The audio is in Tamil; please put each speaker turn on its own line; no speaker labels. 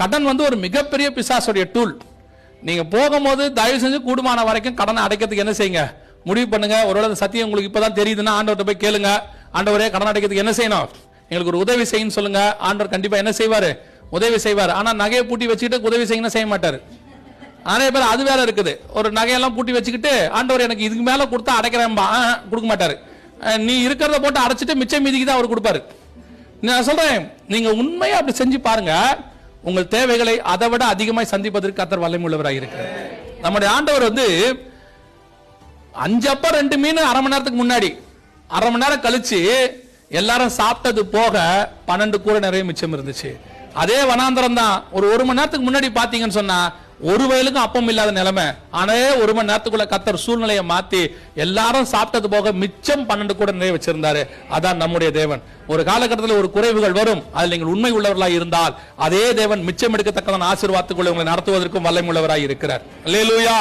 கடன் ஒரு மிகப்பெரிய பிசாசுடைய டூல். நீங்க போகும்போது தயவு செஞ்சு கூடுமான வரைக்கும் கடனை அடைக்கிறதுக்கு என்ன செய்யுங்க, முடிவு பண்ணுங்க. ஒருவேளை சத்தியம் உங்களுக்கு இப்பதான் தெரியுதுன்னா ஆண்டவர்கிட்ட போய் கேளுங்க, ஆண்டவரே கடன் அடைக்கிறதுக்கு என்ன செய்யணும், எங்களுக்கு ஒரு உதவி செய்யுன்னு சொல்லுங்க. ஆண்டவர் கண்டிப்பா என்ன செய்வாரு, உதவி செய்வார். ஆனா நகையை பூட்டி வச்சுக்கிட்டு உதவி செய்யணும் செய்ய மாட்டாரு. நிறைய பேர் அது வேற இருக்குது, ஒரு நகையெல்லாம் பூட்டி வச்சுக்கிட்டு ஆண்டவர் எனக்கு இதுக்கு மேல கொடுத்தா அடைக்கிறேன்பா, கொடுக்க மாட்டாரு. நீ இருக்கிறத போட்டு அடைச்சிட்டு மிச்சம் மீதிக்கு தான் அவர் கொடுப்பாரு. நான் சொல்றேன், நீங்க உண்மையா அப்படி செஞ்சு பாருங்க, உங்கள் தேவைகளை அதை விட அதிகமாய் சந்திப்பதற்கு கர்த்தர் வல்லமை உள்ளவராக இருக்கிறார். நம்முடைய ஆண்டவர் 5 அப்பம் 2 மீன் அரை மணி நேரத்துக்கு முன்னாடி, அரை மணி நேரம் கழிச்சு எல்லாரும் சாப்பிட்டது போக 12 கூடை நிறைய மிச்சம் இருந்துச்சு. அதே வனாந்தரம் தான். ஒரு மணி நேரத்துக்கு முன்னாடி பாத்தீங்கன்னு சொன்னா ஒரு வயலுக்கும் அப்பம் இல்லாத நிலைமை. ஆனா 1 மணி நேரத்துக்குள்ள கர்த்தர் சூழ்நிலையை மாத்தி எல்லாரும் சாப்பிட்டது போக மிச்சம் 12 கூட நிறைய வச்சிருந்தாரு. அதான் நம்முடைய தேவன். ஒரு காலகட்டத்தில் ஒரு குறைவுகள் வரும், அதில் நீங்கள் உண்மை உள்ளவர்களாக இருந்தால் அதே தேவன் மிச்சம் எடுக்கத்தக்கதான ஆசீர்வாதத்துக்குள்ள உங்களை நடத்துவதற்கும் வல்லமை உள்ளவராக இருக்கிறார். அல்லேலூயா.